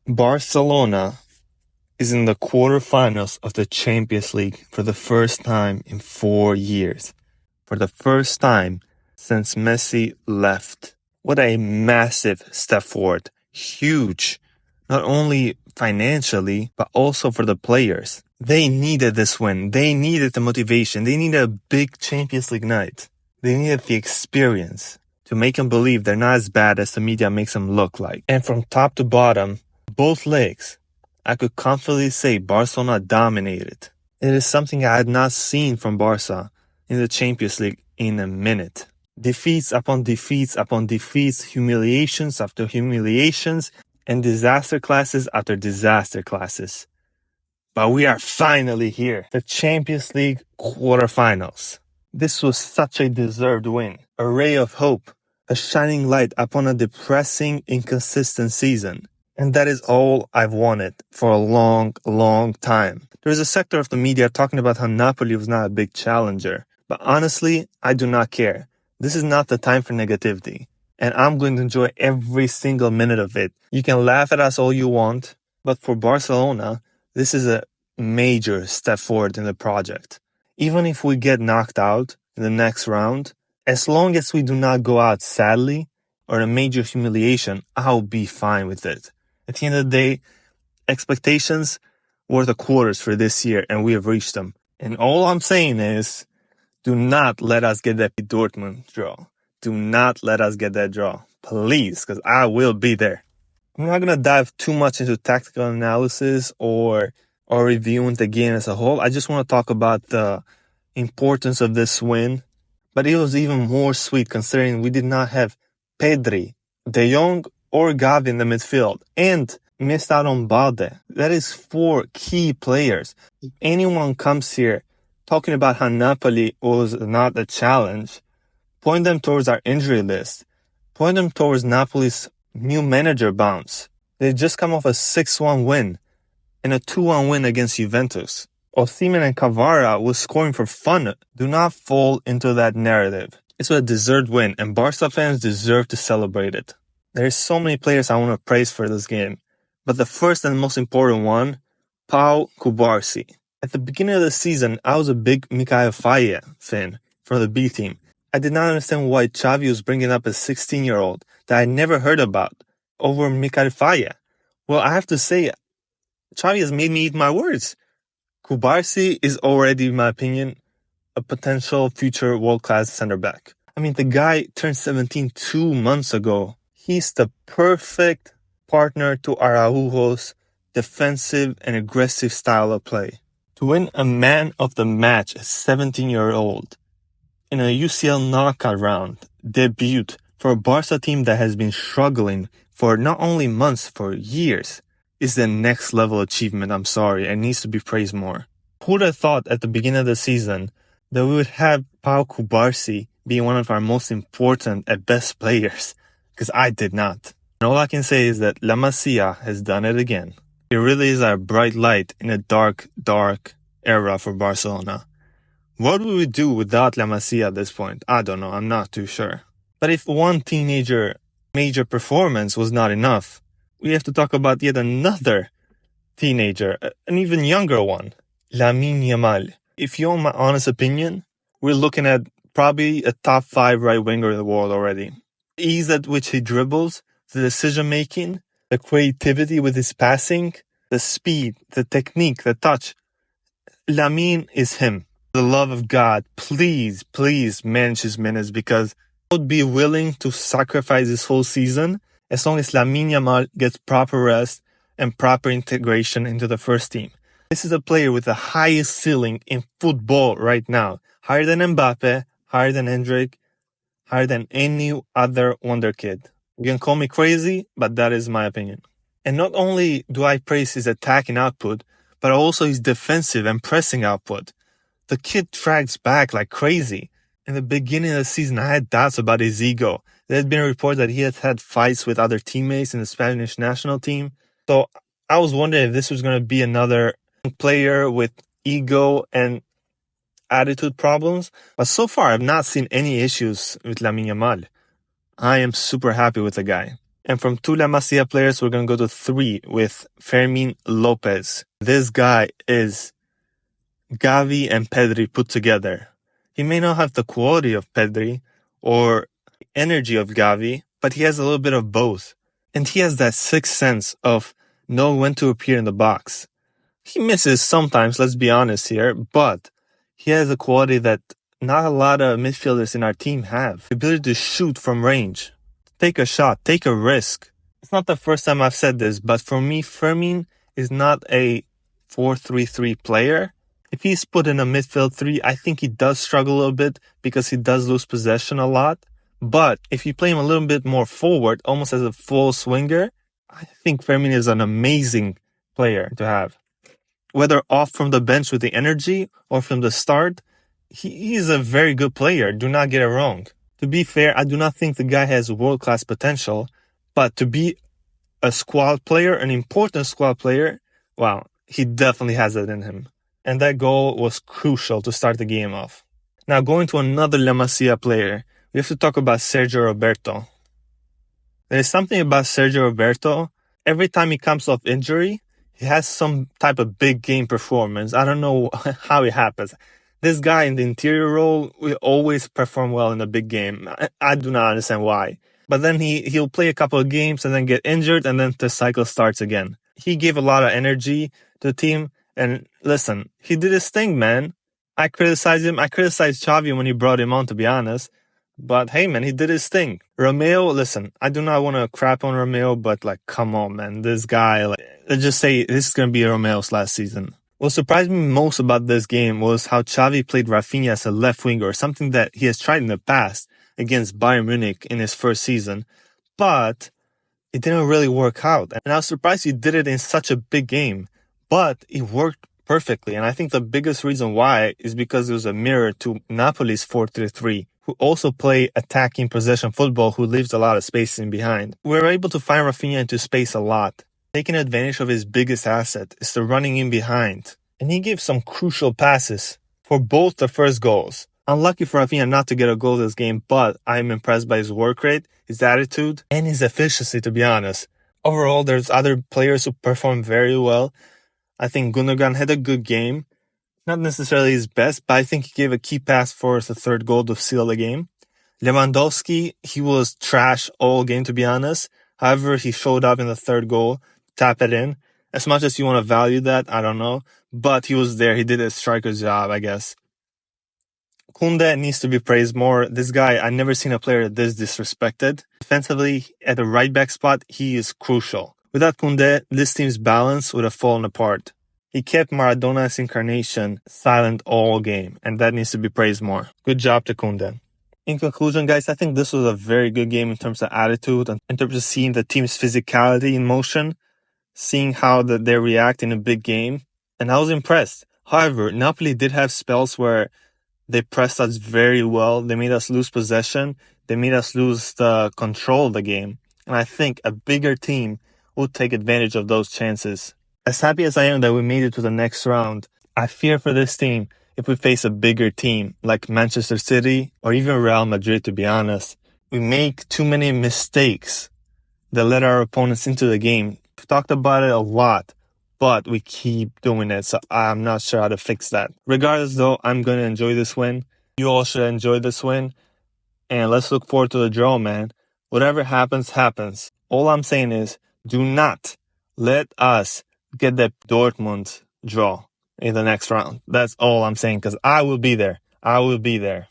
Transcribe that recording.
Barcelona is in the quarterfinals of the Champions League for the first time in 4 years. For the first time since Messi left. What a massive step forward. Huge. Not only financially, but also for the players. They needed this win. They needed the motivation. They needed a big Champions League night. They needed the experience to make them believe they're not as bad as the media makes them look like. And from top to bottom, both legs, I could confidently say Barcelona dominated. It is something I had not seen from Barca in the Champions League in a minute. Defeats upon defeats upon defeats, humiliations after humiliations, and disaster classes after disaster classes. But we are finally here. The Champions League quarterfinals. This was such a deserved win. A ray of hope. A shining light upon a depressing, inconsistent season. And that is all I've wanted for a long, long time. There's a sector of the media talking about how Napoli was not a big challenger. But honestly, I do not care. This is not the time for negativity. And I'm going to enjoy every single minute of it. You can laugh at us all you want, but for Barcelona, this is a major step forward in the project. Even if we get knocked out in the next round, as long as we do not go out sadly or a major humiliation, I'll be fine with it. At the end of the day, expectations were the quarters for this year, and we have reached them. And all I'm saying is, do not let us get that Dortmund draw. Do not let us get that draw. Please, because I will be there. I'm not going to dive too much into tactical analysis or reviewing the game as a whole. I just want to talk about the importance of this win. But it was even more sweet considering we did not have Pedri, De Jong, or Gavi in the midfield, and missed out on Balde. That is 4 key players. If anyone comes here talking about how Napoli was not a challenge, point them towards our injury list. Point them towards Napoli's new manager bounce. They just come off a 6-1 win and a 2-1 win against Juventus. Osimhen and Cavara was scoring for fun. Do not fall into that narrative. It's a deserved win, and Barca fans deserve to celebrate it. There's so many players I want to praise for this game, but the first and most important one, Pau Cubarsí. At the beginning of the season, I was a big Mikhail Faye fan for the B team. I did not understand why Xavi was bringing up a 16-year-old that I never heard about over Mikhail Faye. Well, I have to say, Xavi has made me eat my words. Cubarsí is already, in my opinion, a potential future world-class center-back. I mean, the guy turned 17 2 months ago. He's the perfect partner to Araujo's defensive and aggressive style of play. To win a man of the match as 17-year-old in a UCL knockout round debut for a Barca team that has been struggling for not only months, for years, is the next level achievement. I'm sorry, it needs to be praised more. Who would have thought at the beginning of the season that we would have Pau Cubarsí be one of our most important and best players? Because I did not. And all I can say is that La Masia has done it again. It really is our bright light in a dark, dark era for Barcelona. What would we do without La Masia at this point? I don't know, I'm not too sure. But if one teenager major performance was not enough, we have to talk about yet another teenager, an even younger one, Lamine Yamal. If you want my honest opinion, we're looking at probably a top 5 right winger in the world already. The ease at which he dribbles, the decision making, the creativity with his passing, the speed, the technique, the touch. Lamine is him. For the love of God, please, please manage his minutes, because I would be willing to sacrifice this whole season as long as Lamine Yamal gets proper rest and proper integration into the first team. This is a player with the highest ceiling in football right now. Higher than Mbappe, higher than Hendrik, higher than any other wonder kid. You can call me crazy, but that is my opinion. And not only do I praise his attacking output, but also his defensive and pressing output. The kid tracks back like crazy. In the beginning of the season, I had doubts about his ego. There had been a report that he had had fights with other teammates in the Spanish national team. So I was wondering if this was going to be another player with ego and attitude problems. But so far, I've not seen any issues with Lamine Yamal. I am super happy with the guy. And from 2 La Masia players, we're going to go to 3 with Fermin Lopez. This guy is Gavi and Pedri put together. He may not have the quality of Pedri or energy of Gavi, but he has a little bit of both. And he has that sixth sense of knowing when to appear in the box. He misses sometimes, let's be honest here, but he has a quality that not a lot of midfielders in our team have. The ability to shoot from range, take a shot, take a risk. It's not the first time I've said this, but for me, Fermin is not a 4-3-3 player. If he's put in a midfield 3, I think he does struggle a little bit because he does lose possession a lot. But if you play him a little bit more forward, almost as a full swinger, I think Fermin is an amazing player to have. Whether off from the bench with the energy or from the start, he's a very good player. Do not get it wrong. To be fair, I do not think the guy has world-class potential, but to be a squad player, an important squad player, wow, he definitely has it in him. And that goal was crucial to start the game off. Now going to another La Masia player, we have to talk about Sergio Roberto. There's something about Sergio Roberto. Every time he comes off injury, he has some type of big game performance. I don't know how it happens. This guy in the interior role will always perform well in a big game. I do not understand why. But then he'll play a couple of games and then get injured and then the cycle starts again. He gave a lot of energy to the team. And listen, he did his thing, man. I criticized him. I criticized Xavi when he brought him on, to be honest. But hey, man, he did his thing. Romeo, listen, I do not want to crap on Romeo, but come on, man. This guy, let's just say this is going to be Romeo's last season. What surprised me most about this game was how Xavi played Rafinha as a left winger, something that he has tried in the past against Bayern Munich in his first season. But it didn't really work out. And I was surprised he did it in such a big game. But it worked perfectly. And I think the biggest reason why is because it was a mirror to Napoli's 4-3-3, who also play attacking possession football, who leaves a lot of space in behind. We were able to find Rafinha into space a lot. Taking advantage of his biggest asset is the running in behind. And he gave some crucial passes for both the first goals. Unlucky for Rafinha not to get a goal this game, but I'm impressed by his work rate, his attitude, and his efficiency, to be honest. Overall, there's other players who perform very well. I think Gundogan had a good game. Not necessarily his best, but I think he gave a key pass for the third goal to seal the game. Lewandowski, he was trash all game, to be honest. However, he showed up in the third goal, tap it in. As much as you want to value that, I don't know. But he was there. He did a striker's job, I guess. Koundé needs to be praised more. This guy, I've never seen a player this disrespected. Defensively, at the right back spot, he is crucial. Without Koundé, this team's balance would have fallen apart. He kept Maradona's incarnation silent all game, and that needs to be praised more. Good job to Koundé. In conclusion, guys, I think this was a very good game in terms of attitude and in terms of seeing the team's physicality in motion, seeing how they react in a big game, and I was impressed. However, Napoli did have spells where they pressed us very well. They made us lose possession. They made us lose the control of the game. And I think a bigger team would take advantage of those chances. As happy as I am that we made it to the next round, I fear for this team if we face a bigger team like Manchester City or even Real Madrid, to be honest. We make too many mistakes that let our opponents into the game. We've talked about it a lot, but we keep doing it, so I'm not sure how to fix that. Regardless, though, I'm going to enjoy this win. You all should enjoy this win. And let's look forward to the draw, man. Whatever happens, happens. All I'm saying is, do not let us get that Dortmund draw in the next round. That's all I'm saying, because I will be there. I will be there.